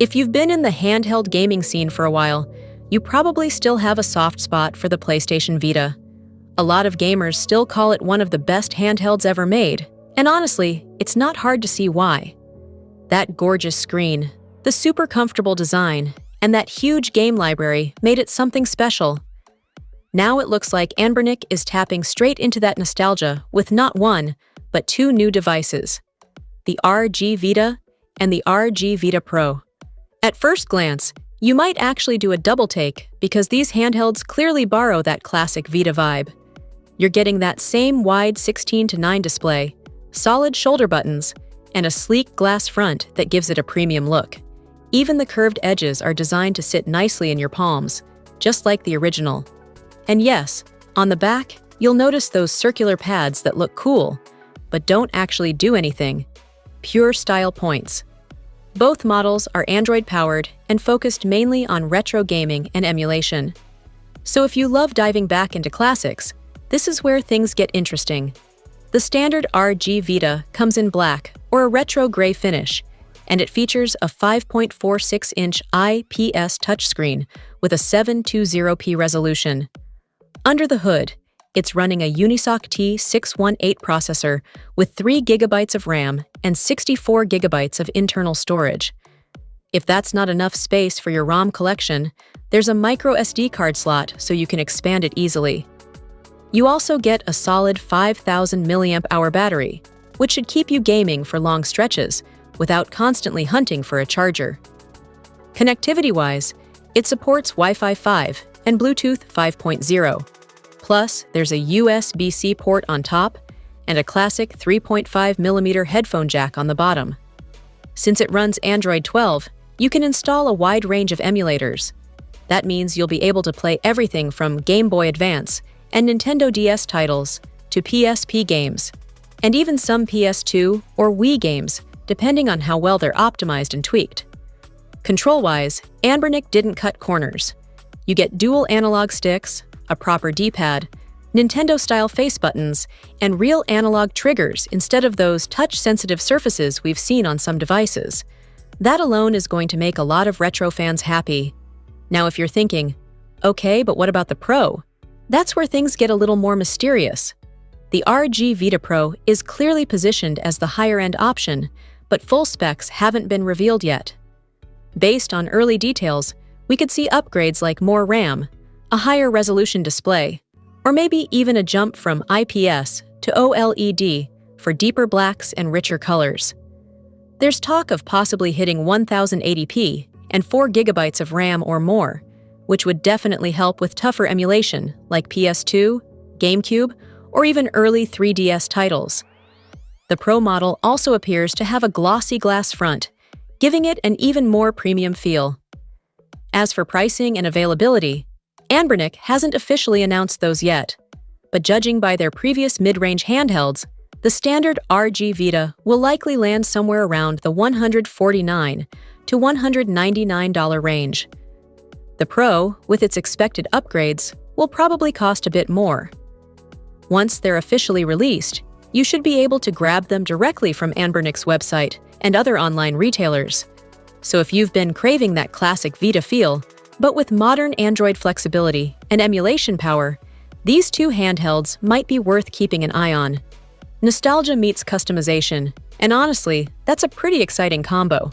If you've been in the handheld gaming scene for a while, you probably still have a soft spot for the PlayStation Vita. A lot of gamers still call it one of the best handhelds ever made, and honestly, it's not hard to see why. That gorgeous screen, the super comfortable design, and that huge game library made it something special. Now it looks like Anbernic is tapping straight into that nostalgia with not one, but two new devices, the RG Vita and the RG Vita Pro. At first glance, you might actually do a double take because these handhelds clearly borrow that classic Vita vibe. You're getting that same wide 16:9 display, solid shoulder buttons, and a sleek glass front that gives it a premium look. Even the curved edges are designed to sit nicely in your palms, just like the original. And yes, on the back, you'll notice those circular pads that look cool, but don't actually do anything. Pure style points. Both models are Android-powered and focused mainly on retro gaming and emulation. So if you love diving back into classics, this is where things get interesting. The standard RG Vita comes in black or a retro gray finish, and it features a 5.46-inch IPS touchscreen with a 720p resolution. Under the hood, it's running a Unisoc T618 processor with 3 GB of RAM and 64 GB of internal storage. If that's not enough space for your ROM collection, there's a micro SD card slot so you can expand it easily. You also get a solid 5,000 mAh battery, which should keep you gaming for long stretches without constantly hunting for a charger. Connectivity-wise, it supports Wi-Fi 5 and Bluetooth 5.0. Plus, there's a USB-C port on top and a classic 3.5mm headphone jack on the bottom. Since it runs Android 12, you can install a wide range of emulators. That means you'll be able to play everything from Game Boy Advance and Nintendo DS titles to PSP games, and even some PS2 or Wii games, depending on how well they're optimized and tweaked. Control-wise, Anbernic didn't cut corners. You get dual analog sticks, a proper D-pad, Nintendo-style face buttons, and real analog triggers instead of those touch-sensitive surfaces we've seen on some devices. That alone is going to make a lot of retro fans happy. Now if you're thinking, okay, but what about the Pro? That's where things get a little more mysterious. The RG Vita Pro is clearly positioned as the higher-end option, but full specs haven't been revealed yet. Based on early details, we could see upgrades like more RAM, a higher resolution display, or maybe even a jump from IPS to OLED for deeper blacks and richer colors. There's talk of possibly hitting 1080p and 4 GB of RAM or more, which would definitely help with tougher emulation like PS2, GameCube, or even early 3DS titles. The Pro model also appears to have a glossy glass front, giving it an even more premium feel. As for pricing and availability, Anbernic hasn't officially announced those yet, but judging by their previous mid-range handhelds, the standard RG Vita will likely land somewhere around the $149 to $199 range. The Pro, with its expected upgrades, will probably cost a bit more. Once they're officially released, you should be able to grab them directly from Anbernic's website and other online retailers. So if you've been craving that classic Vita feel, but with modern Android flexibility and emulation power, these two handhelds might be worth keeping an eye on. Nostalgia meets customization, and honestly, that's a pretty exciting combo.